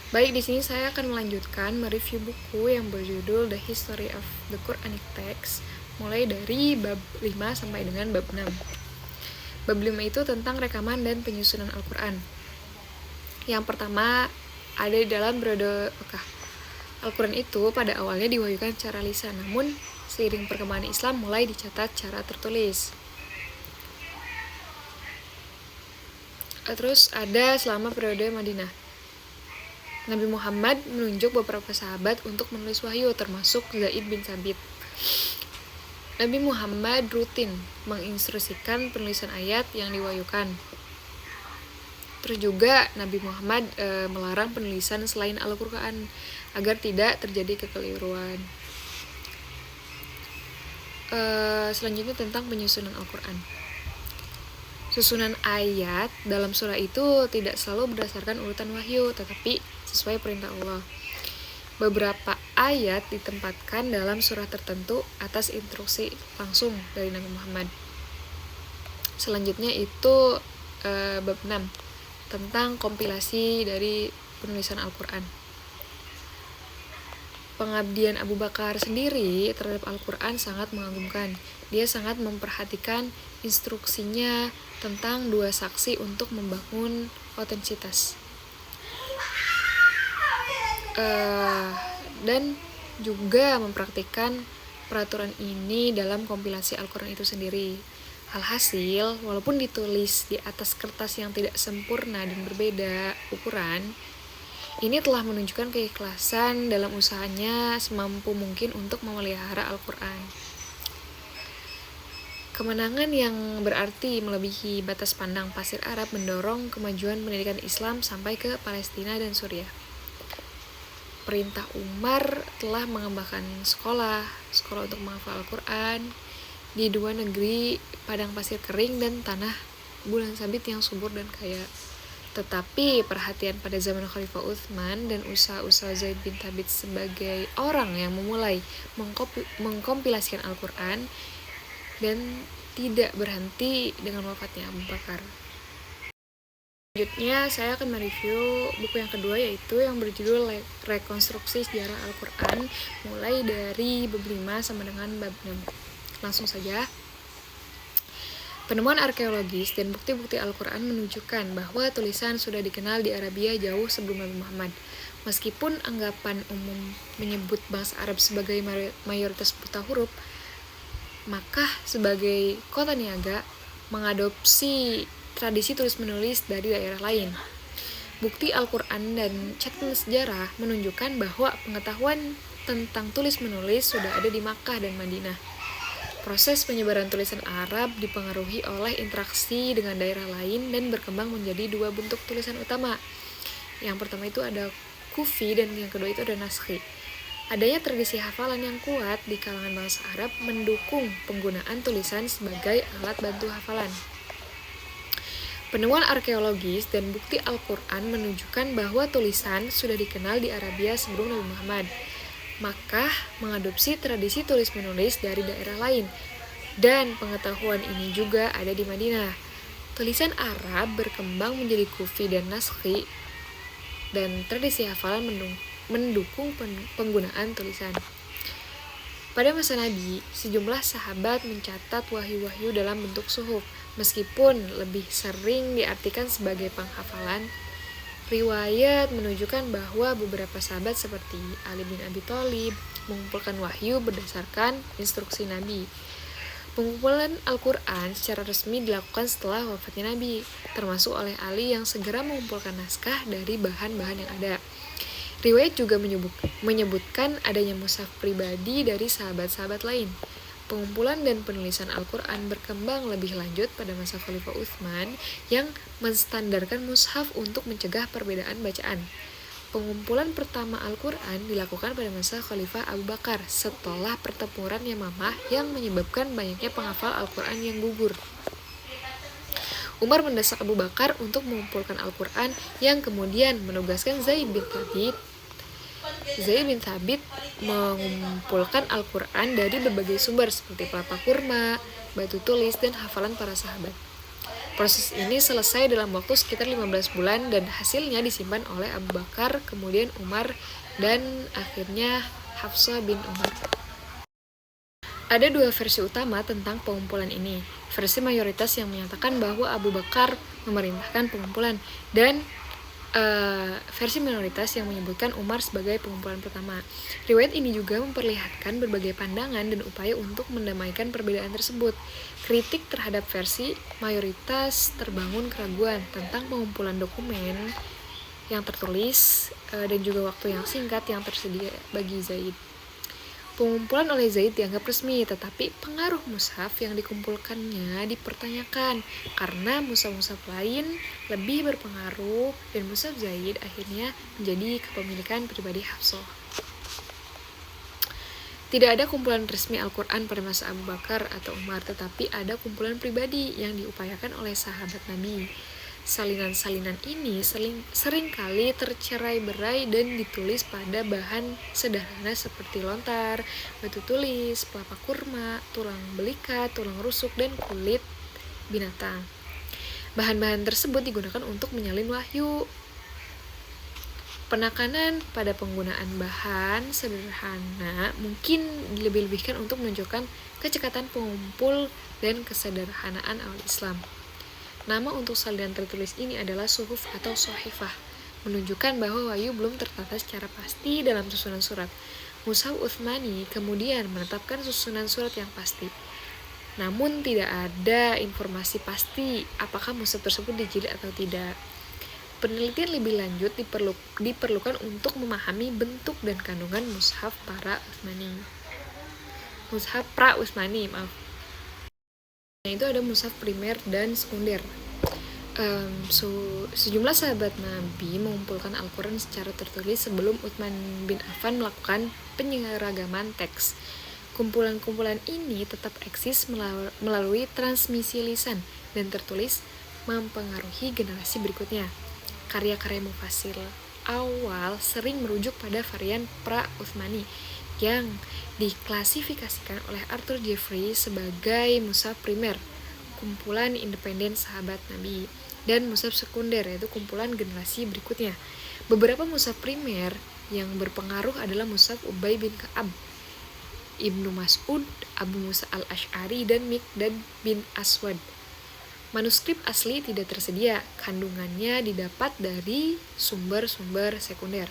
Baik, di sini saya akan melanjutkan mereview buku yang berjudul The History of the Quranic Text, mulai dari bab 5 sampai dengan bab 6. Bab 5 itu tentang rekaman dan penyusunan Al-Quran. Yang pertama, ada di dalam periode Mekah. Al-Quran itu pada awalnya diwahyukan secara lisan, namun seiring perkembangan Islam mulai dicatat secara tertulis. Terus ada selama periode Madinah. Nabi Muhammad menunjuk beberapa sahabat untuk menulis wahyu, termasuk Zaid bin Thabit. Nabi Muhammad rutin menginstruksikan penulisan ayat yang diwahyukan. Terus juga Nabi Muhammad melarang penulisan selain Al-Quran agar tidak terjadi kekeliruan. Selanjutnya tentang penyusunan Al-Quran. Susunan ayat dalam surah itu tidak selalu berdasarkan urutan wahyu, tetapi sesuai perintah Allah. Beberapa ayat ditempatkan dalam surah tertentu atas instruksi langsung dari Nabi Muhammad. Selanjutnya itu bab 6 tentang kompilasi dari penulisan Al-Quran. Pengabdian Abu Bakar sendiri terhadap Al-Quran sangat mengagumkan. Dia sangat memperhatikan instruksinya tentang dua saksi untuk membangun otentisitas. Dan juga mempraktikkan peraturan ini dalam kompilasi Al-Quran itu sendiri. Alhasil, walaupun ditulis di atas kertas yang tidak sempurna dan berbeda ukuran, ini telah menunjukkan keikhlasan dalam usahanya semampu mungkin untuk memelihara Al-Quran. Kemenangan yang berarti melebihi batas pandang pasir Arab mendorong kemajuan pendidikan Islam sampai ke Palestina dan Suriah. Perintah Umar telah mengembangkan sekolah untuk menghafal Al-Quran di dua negeri padang pasir kering dan tanah bulan sabit yang subur dan kaya. Tetapi perhatian pada zaman Khalifah Utsman dan usaha-usaha Zaid bin Thabit sebagai orang yang memulai mengkompilasikan Al-Quran dan tidak berhenti dengan wafatnya Abu Bakar. Selanjutnya saya akan mereview buku yang kedua, yaitu yang berjudul Rekonstruksi Sejarah Al-Quran, mulai dari bab 5 sampai dengan bab 6. Langsung saja. Penemuan arkeologis dan bukti-bukti Al-Quran menunjukkan bahwa tulisan sudah dikenal di Arabia jauh sebelum Nabi Muhammad. Meskipun anggapan umum menyebut bangsa Arab sebagai mayoritas buta huruf, Makkah sebagai kota niaga mengadopsi tradisi tulis-menulis dari daerah lain. Bukti Al-Quran dan catatan sejarah menunjukkan bahwa pengetahuan tentang tulis-menulis sudah ada di Makkah dan Madinah. Proses penyebaran tulisan Arab dipengaruhi oleh interaksi dengan daerah lain dan berkembang menjadi dua bentuk tulisan utama. Yang pertama itu ada Kufi dan yang kedua itu ada Naskhi. Adanya tradisi hafalan yang kuat di kalangan bangsa Arab mendukung penggunaan tulisan sebagai alat bantu hafalan. Penemuan arkeologis dan bukti Al-Quran menunjukkan bahwa tulisan sudah dikenal di Arabia sebelum Nabi Muhammad. Makkah mengadopsi tradisi tulis-menulis dari daerah lain, dan pengetahuan ini juga ada di Madinah. Tulisan Arab berkembang menjadi Kufi dan Naskhi, dan tradisi hafalan mendukung penggunaan tulisan. Pada masa Nabi, sejumlah sahabat mencatat wahyu-wahyu dalam bentuk suhuf, meskipun lebih sering diartikan sebagai penghafalan. Riwayat menunjukkan bahwa beberapa sahabat seperti Ali bin Abi Thalib mengumpulkan wahyu berdasarkan instruksi Nabi. Pengumpulan Al-Quran secara resmi dilakukan setelah wafatnya Nabi, termasuk oleh Ali yang segera mengumpulkan naskah dari bahan-bahan yang ada. Riwayat juga menyebutkan adanya mushaf pribadi dari sahabat-sahabat lain. Pengumpulan dan penulisan Al-Quran berkembang lebih lanjut pada masa Khalifah Utsman yang menstandarkan mushaf untuk mencegah perbedaan bacaan. Pengumpulan pertama Al-Quran dilakukan pada masa Khalifah Abu Bakar setelah pertempuran Yamamah yang menyebabkan banyaknya penghafal Al-Quran yang gugur. Umar mendesak Abu Bakar untuk mengumpulkan Al-Quran yang kemudian menugaskan Zaid bin Thabit mengumpulkan Al-Quran dari berbagai sumber seperti pelapa kurma, batu tulis, dan hafalan para sahabat. Proses ini selesai dalam waktu sekitar 15 bulan dan hasilnya disimpan oleh Abu Bakar, kemudian Umar, dan akhirnya Hafsah bin Umar. Ada dua versi utama tentang pengumpulan ini. Versi mayoritas yang menyatakan bahwa Abu Bakar memerintahkan pengumpulan, dan versi minoritas yang menyebutkan Umar sebagai pengumpulan pertama. Riwayat ini juga memperlihatkan berbagai pandangan dan upaya untuk mendamaikan perbedaan tersebut. Kritik terhadap versi mayoritas terbangun keraguan tentang pengumpulan dokumen yang tertulis dan juga waktu yang singkat yang tersedia bagi Zaid. Pengumpulan oleh Zaid dianggap resmi, tetapi pengaruh mushaf yang dikumpulkannya dipertanyakan karena mushaf-mushaf lain lebih berpengaruh dan mushaf Zaid akhirnya menjadi kepemilikan pribadi Hafsah. Tidak ada kumpulan resmi Al-Quran pada masa Abu Bakar atau Umar, tetapi ada kumpulan pribadi yang diupayakan oleh sahabat Nabi. Salinan-salinan ini seringkali tercerai-berai dan ditulis pada bahan sederhana seperti lontar, batu tulis, pelapa kurma, tulang belika, tulang rusuk, dan kulit binatang. Bahan-bahan tersebut digunakan untuk menyalin wahyu. Penekanan pada penggunaan bahan sederhana mungkin dilebih-lebihkan untuk menunjukkan kecekatan pengumpul dan kesederhanaan awal Islam. Nama untuk salinan tertulis ini adalah suhuf atau sohifah, menunjukkan bahwa wahyu belum tertata secara pasti dalam susunan surat. Mushaf Utsmani kemudian menetapkan susunan surat yang pasti. Namun tidak ada informasi pasti apakah mushaf tersebut dijilid atau tidak. Penelitian lebih lanjut diperlukan untuk memahami bentuk dan kandungan mushaf pra-Utsmani. Itu ada mushaf primer dan sekunder. Sejumlah sahabat Nabi mengumpulkan Al-Quran secara tertulis sebelum Utsman bin Affan melakukan penyeragaman teks. Kumpulan-kumpulan ini tetap eksis melalui transmisi lisan dan tertulis mempengaruhi generasi berikutnya. Karya-karya mufassir awal sering merujuk pada varian pra-Utsmani yang diklasifikasikan oleh Arthur Jeffrey sebagai mushaf primer, kumpulan independen sahabat Nabi, dan mushaf sekunder, yaitu kumpulan generasi berikutnya. Beberapa mushaf primer yang berpengaruh adalah mushaf Ubay bin Ka'ab, Ibnu Mas'ud, Abu Musa al-Asy'ari, dan Miqdad bin Aswad. Manuskrip asli tidak tersedia, kandungannya didapat dari sumber-sumber sekunder.